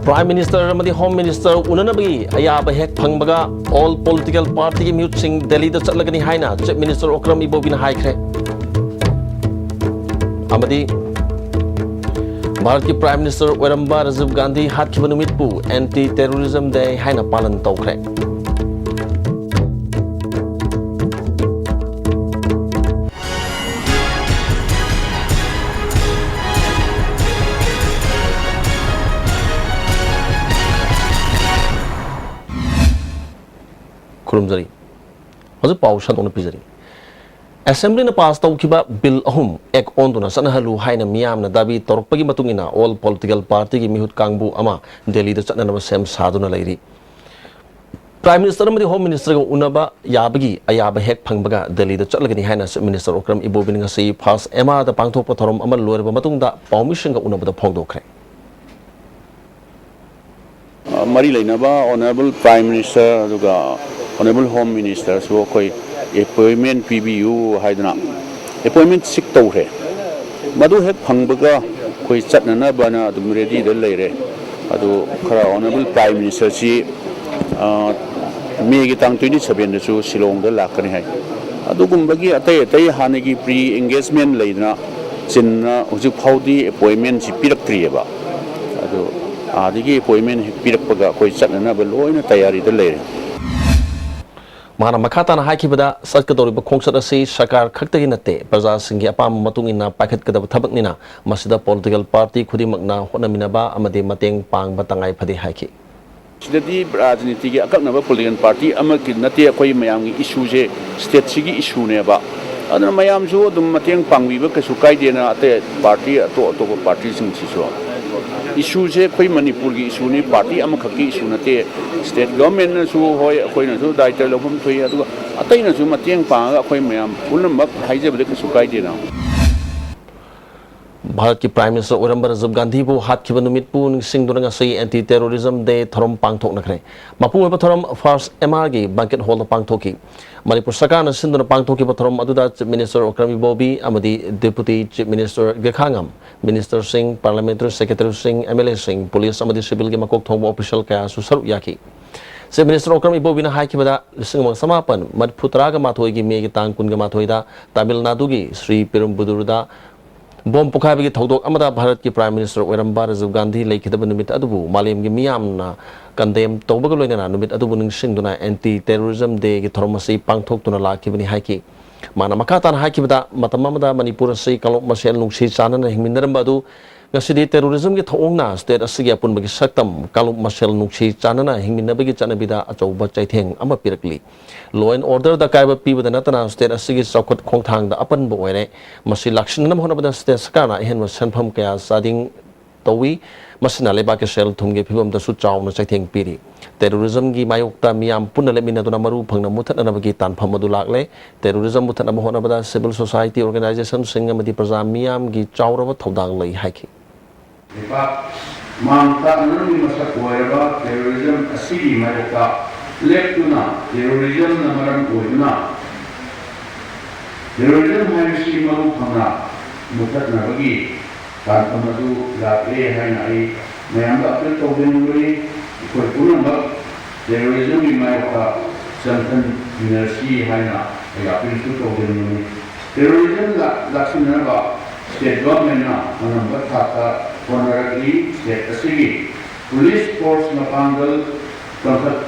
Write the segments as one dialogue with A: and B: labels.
A: Prime Minister amadi Home Minister unanabi ayaba hek phangbaga all political party ki mute sing Delhi da chatlagani haina Chief Minister Okram Ibobina haikre amadi Bharat ki Prime Minister Oiramba Rajiv Gandhi hatkiba numit pu anti terrorism day haina palan tawkhre Kurumjari. Haju pausa dona pijari. Assembly na pass tawkiba bill ahum ek onduna sanahalu haina miyam na dabi torpagi matungina all political party ki mihut kangbu ama Delhi da chatna sem saduna lairi. Prime Minister amadi Home Minister ga unaba yabagi ayaba hek phangbaga Delhi da chatlagani haina Minister Okram Ibobin nga sei pass ema da pangthok pathorom amal loirba matungda permission ga unaba da phongdokre.
B: Mari lainaba Honorable Prime Minister aduga Honorable Home Minister so koi appointment PBU haidana appointment sik tawre madu hek phangbaga koi chatnana bana adum ready da leire adu khara Honorable Prime Minister si May gi tang 27 da su Shillong da lakani hai adu gumbagi atai hanagi pre engagement leina chinna uju phaudi appointment si piraktrieba adu adigi appointment pirakpaga koi chatnana ba loina tayari da leire
A: Mana makata na haikibada satkadoriba khongsat asi sarkar khaktagi natte praja singhi apam matungina pakhatkadaba thabak nina masida political party khudimakna honaminaba amade mateng pangba tangai phade haiki
B: sidadi rajniti gi akaknaba political party amaki natte akoi mayam gi issue je state sigi issue ne ba adana mayam ju dum mateng pangbiba kasu kaidena ate party to party sing si so issue je koi Manipur gi issue ni party amakhaki issue nate state government na su hoi koi na su daita lokum thoi adu atai na su mateng panga koi mayam punamak haijebde kasu kaidena
A: Bharat ki Prime Minister Oiramba Rajiv Gandhi bu hatkiba numit pu singduna nga sei anti terrorism day thorom pangthok nakre mapu ba thorom first MR gi banquet hall pangthoki Manipur Sarkar na sinduna pangthoki ba thorom aduda Chief Minister Okram Ibobbi amadi Deputy Chief Minister Gekhangam Minister Singh Parliamentary Secretary Singh MLA Singh Police amadi civil gi makok thongba official kaya su saru yaki Chief Minister Okram Ibobbi na haikibada lisingmang samapan madputraga mathoi gi me gi tang kun ga mathoi da Tamil Nadu gi Sri Perumbudur da Bom Pukhabagi Thodok Amada Bharat ki Prime Minister Oiramba Rajiv Gandhi Laikidaba Numit Adubu Malim gi miyamna Kandem Tobagaloina Numit Adubu Ning Singduna Anti Terrorism Day ki Thormasi Pangthok Tuna Lakibani Haiki Mana Makatan Haikibada Matamamada Manipur Sei Kalok Masel Nungsi Sanana Hingminarambadu Ngasidi terrorism ki thongna state asigi apun bagi saktam kaluk masel nungsi chanana hingminabagi chanabida achauba chaitheng ama pirakli law and order da kaiba pibada natana state asigi chawkhat khongthang da apan bo oire masi lakshinam honabada state sakana hen sanpham kaya sading tawi masina leba ke sel thumge phibam da su chawna chaitheng piri terrorism gi mayokta miyam punna lemina duna maru phangna muthatna bagi tanpham adu lakle terrorism muthatna honabada civil society organization singamadi praja miyam gi chawraba thodang lai haiki
C: Manta nani masa kuairaba terrorism asigi mayokta leptuna terrorism namaram koina terrorism haisi maru phangna muthatna bagi tanphamadu lakle haina ai mayamba apel tawdenuri koi punamba terrorism gi mayokta santan university haina ai apel su tawdenuri terrorism laksinaba state government na manamba thata honorary state asigi police force na pangal tangkat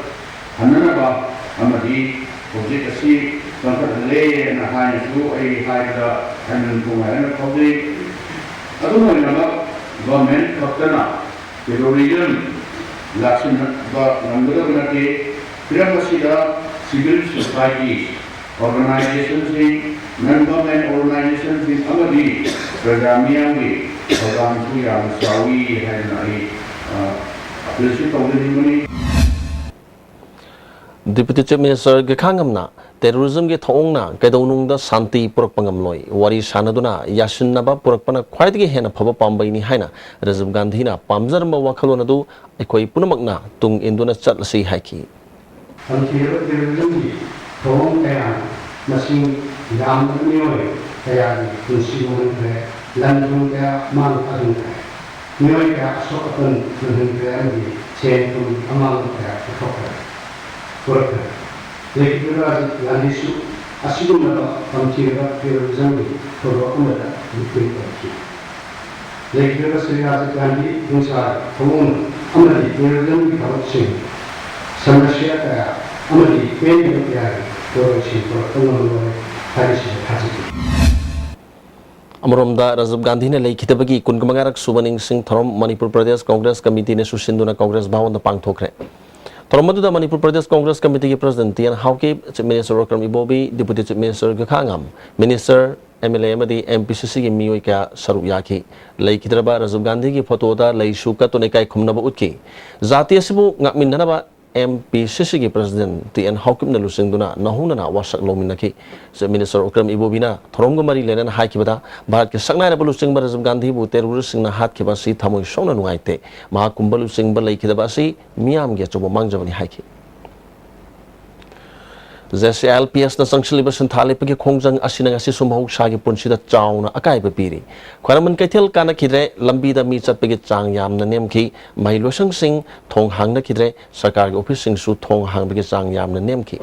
C: hananaba amadi object asi tangkat le na hain su ai haida hanan kumai na khode adu moinaba government khaktana terrorism laksana ba nangala banate priyamasida civil society organizations non-government organizations in amadi programming program tu yang sawi hai nai apelsi tawdenimani
A: Deputy Chief Minister Gekhangamna terrorism ge thongna kaidonung da santi purak pangamloi wari sanaduna yashinnaba purakpana khwaidagi hena phaba pambaini haina Rajiv Gandhi na pamjarma wakhalona du ekoi punamakna tung induna chatlasi haiki
C: terrorism gi thong kaya masing yamnioi kaya kunsi mon landung kaya man adung
D: Mioy ka sokan tuhan kaya di chen tu amal kaya sokan. Korka. Lagi juga landisu asyik nama pamcira terorisme kalau amada dipilih lagi. Lagi juga serius Gandhi insar kaum amadi terorisme kalau sih. Samasya kaya amadi penyebab kaya terorisme kalau mengalami hadis hadis.
A: Amromda Rajiv Gandhi ne leikitabagi kunkumangarak subaning sing thorom Manipur Pradesh Congress Committee ne susinduna Congress bhawan da pangthokre. Thoromadu da Manipur Pradesh Congress Committee ki President Tian Hauke, Chief Minister Rokram Ibobi, Deputy Chief Minister Gakhangam, Minister MLA amadi MPCC ki miyoi ka saru yaki. Leikitraba Rajiv Gandhi ki photo da leishu ka to ne kai khumnaba utki. Zati asibu ngakminnaba MPCC ki President Tian Hauke na lusingduna nahunana wasak lominaki. Minister Rokram Ibobi na thoromga mari lenan haikibada Bharat ke saknai na lusing Rajiv Gandhi bu terrorist sing na hat ke basi thamoi sona nuaite maha kumbal lusing ba leikidaba si miyam ge chobo mangjabani haiki. जैसे LPS na sangshiliba santale pagi khongjang asina ngasi sumhau shagi punsida chauna akai ba piri khwaraman kaithel kana khidre lambi da mi chat pagi chang yam na nem ki mailosang sing thong hang na khidre sarkar ge office sing su thong hang pagi chang yam na nem ki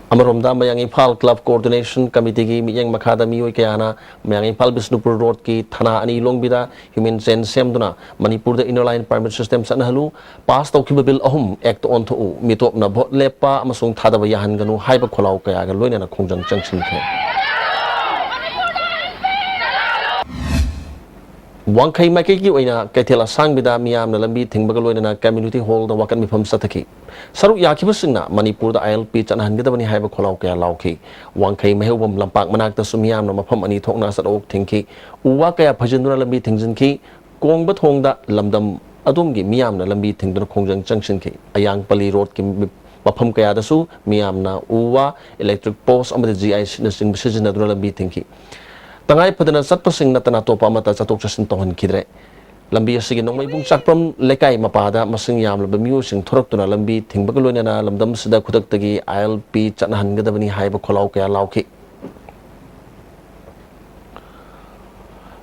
A: Amaromda Mayang Impal Club Coordination Committee ki miyang makhada miyoi kayana Mayang Impal Bisnupur Road ki thana ani longbida human chain semduna Manipur da inner line permit system sanahalu pass tawkiba bill ahum act on thu mitop na bhot lepa amasung thadaba yahan ganu haiba kholau kaya ga loina na khongjang changsin the Wangkai makai ki oina kaithela sangbida miyam na lambi thingbaga loina na community hall da wakan mifam sathaki Saruk yakiba singna Manipur da ILP chanahan gidabani haiba kholau kaya lauki Wangkai mahewbam lampak manakta sumiyam na mafam ani thokna sarok thingki uwa kaya phajinduna lambi thingzinki kongba thongda lamdam adumgi miyam na lambi thingduna khongjang changsinki ayang pali road ki mafam kaya dasu miyam na uwa electric post amada GIC na sing sijina duna lambi thingki Tangai padana satpasing na tanato pa mata chatok chasin tohon kidre lambi asigi nong may bung sakpram lekay mapada masing yam laba sing thorok tuna lambi tingbagaloy na lamdam sida kutak tagi ILP chanahan gadabani haiba kholaw kaya lauki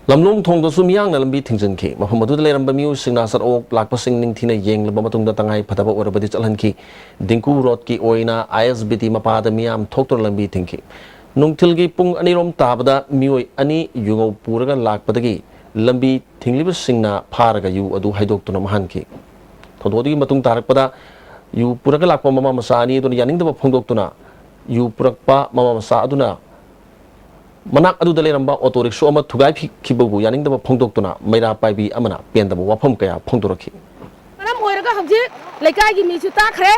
A: lamlong thong da sumiyang na lambi tingjan ki mafamadu dale ramba sing nasar ok lakpasing ning thina yeng laba matung da tangai padaba orabadi chalhan ki dingku road ki oina ISBT mapada miyam thoktor lambi tingki Nungtilgi pung anirom tabada mioi ani yungo puraga lakpadagi lambi thingliba singna pharaga yu adu haidok tuna mahanki thododi matung tarakpada yu puraga lakpa mama masa ani don yaning da phongdok tuna yu purakpa mama masa aduna manak adu dale ramba auto rickshaw ama thugai khibagu yaning da phongdok tuna maira paibi amana pendaba wafam kaya phongdorakhi
E: manam oiraga hawji lekai gi mi chu ta khre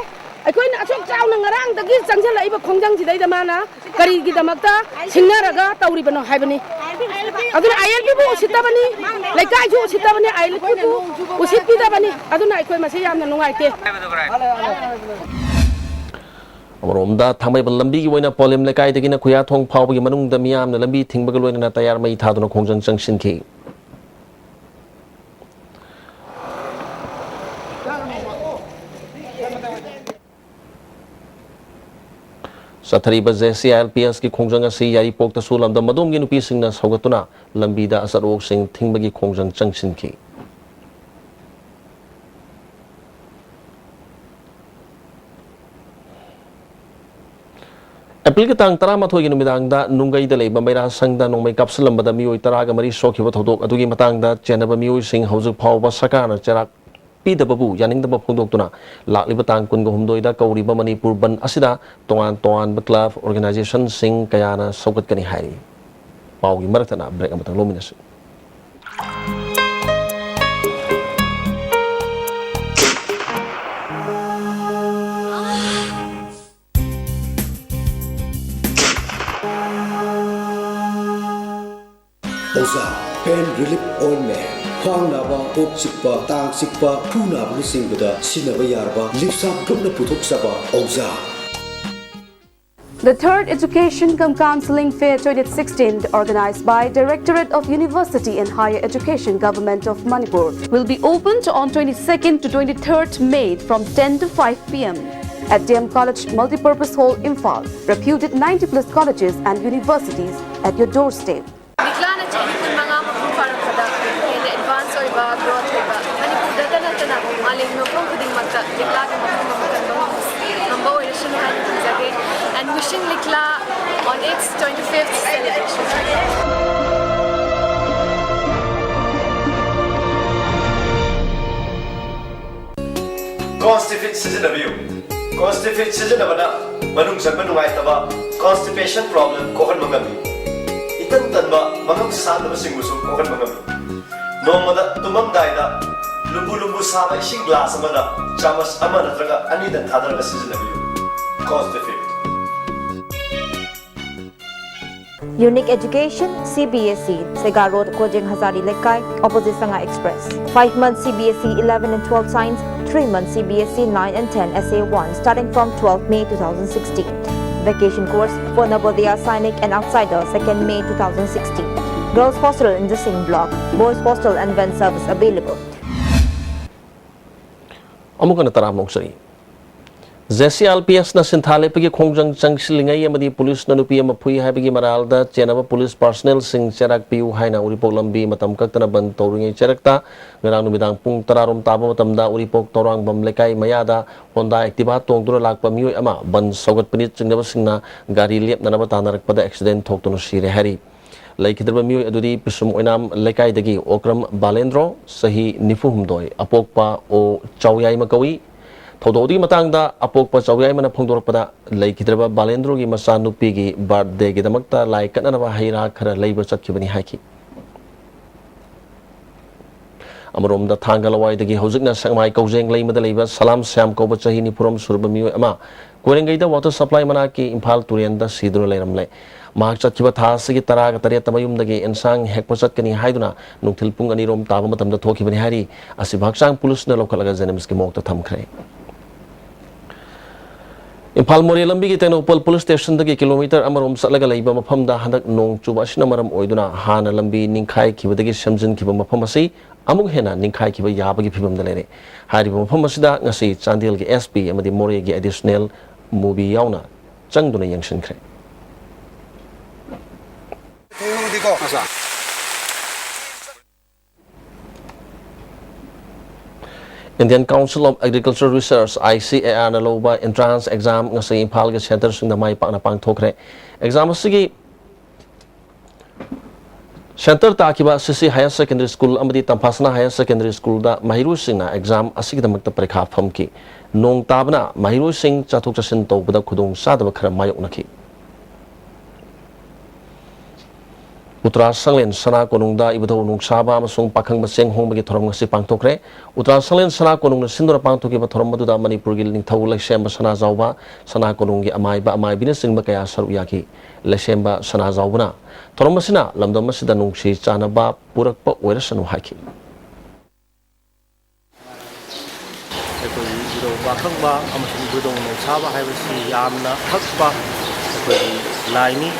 E: ꯑꯩꯈꯣꯏꯅ ꯑꯁꯨꯛ ꯆꯥꯎꯅ ꯉꯔꯥꯡꯗꯒꯤ ꯆꯪꯁꯤꯜꯂꯛꯏꯕ ꯈꯣꯡꯖꯪꯁꯤꯗꯩꯗ ꯃꯥꯅ ꯀꯔꯤꯒꯤꯗꯃꯛꯇ ꯁꯤꯡꯅꯔꯒ ꯇꯧꯔꯤꯕꯅꯣ ꯍꯥꯏꯕꯅꯤ ꯑꯗꯨꯅ ILPꯕꯨ ꯎꯁꯤꯠꯇꯕꯅꯤ ꯂꯩꯀꯥꯏꯁꯨ ꯎꯁꯤꯠꯇꯕꯅꯤ ILPꯕꯨ ꯎꯁꯤꯠꯄꯤꯗꯕꯅꯤ ꯑꯗꯨꯅ ꯑꯩꯈꯣꯏ ꯃꯁꯤ ꯌꯥꯝꯅ ꯅꯨꯡꯉꯥꯏꯇꯦ
A: Amromda Thamaiban lambi gi oina polem lekai dagina khuya thong phawbagi manungda miyamna lambi thingbaga loina tayar mai thaduna khongjang changsin ki Sathariba JC ILPS ki khongjang asi yari pokta su lamda madom gi nupi singna saugatuna lambida asarok sing thingbagi khongjang changsin ki April kitang taramathoi gi numidangda nungai da leiba maira sangda nongmai kapsalambada mioi taraga mari sokhiba thodok adugi matangda chenaba mioi sing haujuk phawba sakana cherak Pidababu yaning da phongdok tuna lakliba tang kun go humdoi da kauriba Manipur ban asida tongan club organization sing kayana sogat kani hari pau gi maratana break amatang lominas
F: Oza pain relief ointment Khwang naba, ok sikpa, tang sikpa, phu naba ni singbada, sinaba yarba, lipsam gumna puthok saba, Oza.
G: The third Education cum Counseling Fair 2016, organized by Directorate of University and Higher Education Government of Manipur, will be opened on 22nd to 23rd May from 10 to 5 p.m. at DM College Multipurpose Hall, Imphal. Reputed 90+ colleges and universities at your doorstep.
H: And wishing Likla on its 25th celebration.
I: Constipate season of you. Constipate season of Manung Samanwaitaba, constipation problem, Kohan Mangami. Itan Tanba, Manung Sandam Singusu, Kohan Mangami. No mother, Tumam Daida, Lubu Saba, Shing Glass Amada, Chamas Amanatraga, Anita Tadra season of you. Constipate.
J: Unique Education, CBSE, Sega Road, Kojeng Hazari Lekai, opposite Sanga Express. 5 months CBSE 11 and 12 science, 3 months CBSE 9 and 10 SA1, starting from 12 May 2016. Vacation course for Navodaya Sainik and Outsider, 2nd May 2016. Girls hostel in the same block, boys hostel and van service available.
A: Amukan taram noksari. ZCLPS na sinthale pagi khongjang changsilingai amadi police na nupi ama phui hai pagi maralda chenaba police personnel sing cherak piu haina uripok lambi matam kaktana ban toringai cherakta ngarang numidang pung tararom taba matamda uripok torang bam lekai mayada Honda Activa tongdura lakpa mioi ama ban sogat pinit chingnaba singna gari lep nanaba tanarakpada accident thoktono sire hari laikidrba mioi adudi pisum oinam lekai dagi okram balendro sahi nifuhumdoi apokpa o chawyai makawi Thoudi Matanga, Apok Pachawayman Pondorpada, Lake Hidraba, Balendro, Masanupi, but de Gidamakta, like Kanava Hira, Kara labor Sakibani Haki. Amarum the Tangalawai, the Hosina Samai Kozeng, Lame the Labor, Salam Sam Kobachahini Purum Surbamu Ama, Querengata water supply Manaki, Impal Turienda, Sidro Lamle. Mark Chakibata, Sigitara, Tariatamayum, the gay and sang Hekpasakani Haiduna, Nutilpung and Irom Tavamatam, the Toki Hari, as if Haksang Pulus, the local Gazenems Kimok, Tamkre. Impal Lambi Tenopal Police Station the kilometer Amarum Salagalaiba Mapamda Hadak Nong Chubashinamaram Oiduna Hana Lambi Ninkai Kibadagi Shamsin Kibamapamasi Amughena Ninkai Kiba Yabagi Pibam the Lene Haribam Pamasida Nasi Chandil SP Amadi Moregi additional movie Yauna Changduna Yangshin Kre Indian Council of Agricultural Research ICAR na loba entrance exam nga sa Impal ga center sing na may panapang thokre exam sige center ta kiba sisi higher secondary school amadi tampasna higher secondary school da mahiru sing na exam asig da magta parekha phamki nong tabna mahiru sing chathok chasin tawbada khudong sadaba khara mayok nakhi Uttara Sanglen Sana Konungda Ibado Nung Saba Masung Pakang Maseng Hong Bagi Thorom Ngasi Pangtokre Uttara Sanglen Sana Konung Sindora Pangtoki Thorom Maduda Manipur Gil Thau Leshemba Sana Zawba Sana Konungi Amai Ba Amai Binising Bakaya Saruyaki Leshemba Sana Zawbana Thorom Masina Lamdam Masida Nung Shi Chana Ba Purak Pa Werasanu Haki
K: Bakang Ba Amasung Budong Nung Saba Haibasi Yamna Hakba Laini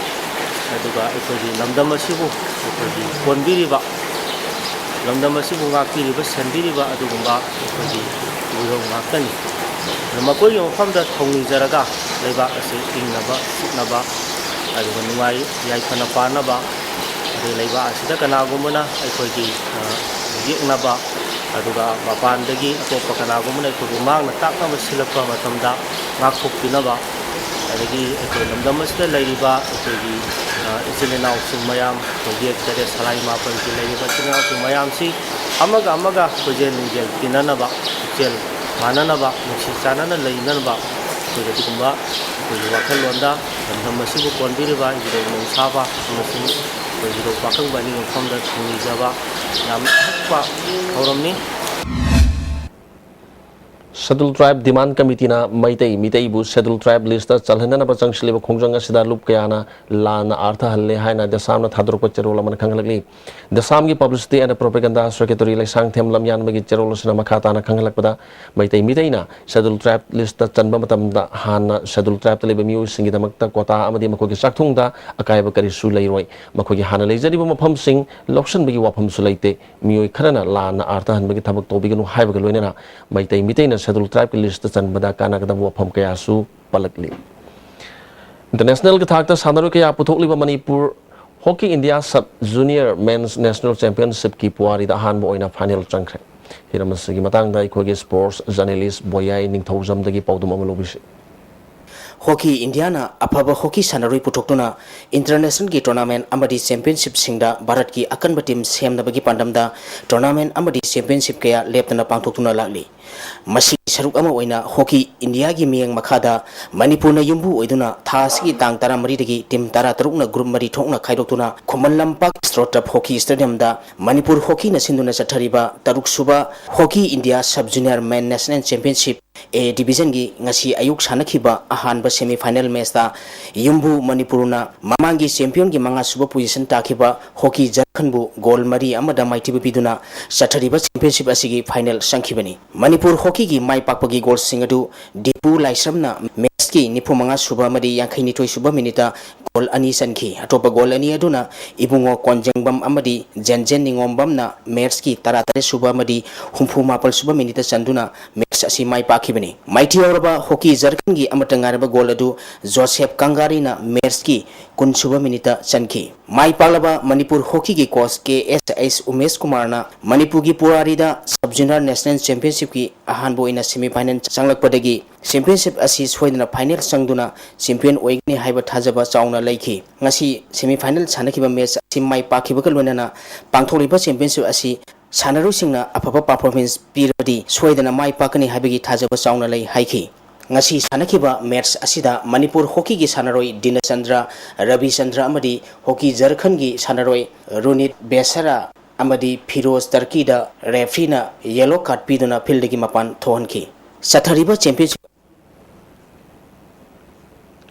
K: Aduga ikodi lamdam asibu ikodi konbiriba lamdam asibu ngakiriba sandiriba adugumba ikodi urong ngakani makoi yo famda thongni jaraga leba ase tingnaba sitnaba aduga nuai yai khana panaba de leba asida kanagumana ikodi yeknaba aduga mapandagi atoppa kanagumana ikodi mangna takna silakpa matamda ngakthokpinaba adagi ikodi lamdam asida leiriba ikodi Isilina Sumayam, Kogiak Tere Salai Mapal Gilay, Batina Sumayam si Amaga Amaga, Kojel Nigel, Pinanaba, Jel, Mananaba, Muxana Lainanaba, Kujakumba, Kujakalonda, and Hamasibu Kondiriba, Sava, Masin, Kujiro Pakang Bani from the Tunizava, Yampa, Horomni.
A: Scheduled Tribe Demand Committee na Mitei bu Scheduled Tribe list chalhana na bachang shileba khongjang asida lup kayana lana artha halle haina desam na thadrok cherola man khanglakli desam gi publicity and propaganda secretary lai sang them lamyan magi cherola sina makhata na khanglakpada Mitei na Scheduled Tribe list chanba matam da hana Scheduled Tribe leba miu singi damakta kota amadi makogi sakthung da akaiba kari su leiroi makogi hana leijari ba mapham sing loction bagi wafam su leite miu kharana lana artha han bagi thabak tobiganu haiba loinena Mitei na schedule tribe ki list chan bada kana kada wafam kaya su palakli international ki thakta sanaru kaya puthokli ba Manipur Hockey India Sub Junior Men's National Championship ki puari da han bo oina final changkre hiramasi matang da ikhoge sports journalist boyai ningthojam dagi paudum amalobisi
L: Hockey India na apaba hockey sanaroi putoktuna international ki tournament amadi championship singda Bharat ki akanba team semna bagi pandamda tournament amadi championship kaya leptana pangthoktuna lakli masi saruk ama oina hockey India gi miyang makhada Manipur na yumbu oiduna thas gi tang tara mari dagi team tara taruk na group mari thokna khaidoktuna Khoman Lampak Strotap Hockey Stadium da Manipur hockey na sinduna chathariba taruk suba Hockey India Sub Junior Men National Championship A division gi ngasi ayuk sanakhiba ahanba semi final match ta yumbu Manipurna mamangi champion gi manga suba position takhiba hockey Jharkhand goal mari amada maitibu biduna chathariba championship asigi final sangkhibani Manipur hockey gi mai pakpagi goal singadu Dipu Laisramna match ki nipu manga suba mari yankhaini toi suba minita goal ani sankhi atopa goal ani aduna ibungo konjengbam amadi Jenjen Ningombam na match ki taratare suba madi humfu mapal suba minita chanduna match asi mai pakhibani maiti auraba hockey Jharkhand gi amatangaraba goal adu Joseph Kangari na match ki kun suba minita chankhi mai palaba Manipur hockey gi coach KSS Umesh Kumar na Manipur gi purarida Sub Junior National Championship ki ahanbo ina semi final changlakpadagi championship asi soidna final sangduna champion oigni haiba thajaba chauna laiki ngasi semi final sanakhiba match asi mai pakhiba kalwana pangtholiba championship asi Sanaru singna apapa performance piradi soidana mai pakani habigi thajaba chauna lai haiki ngasi sanakhiba match asida Manipur hockey gi sanaroi Dinachandra Ravi Chandra amadi hockey Jharkhand gi sanaroi Runit Besara amadi Firoz Turkey da referee na yellow card piduna field gi mapan thohanki sathariba championship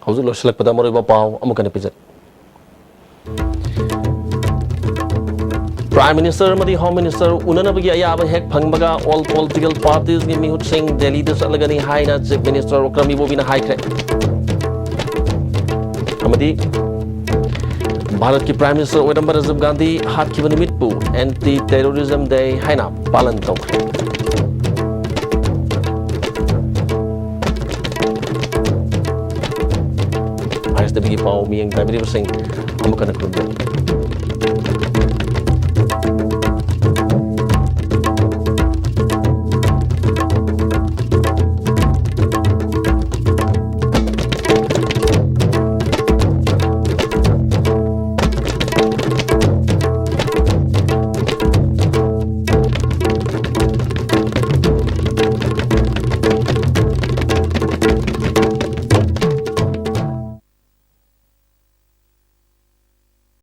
A: hauzu lo select pada mori ba pau amukane pijat Prime Minister Madi Home Minister Unana bagi ayaba hek phangbaga all political parties gi mihut sing Delhi da salagani haina Chief Minister Okrami Bobina haikre amadi Bharat ki Prime Minister Oidamba Rajiv Gandhi hat ki nimit pu Anti Terrorism Day haina palan tawkre ISTV pau miyang primary sing amukana krubbe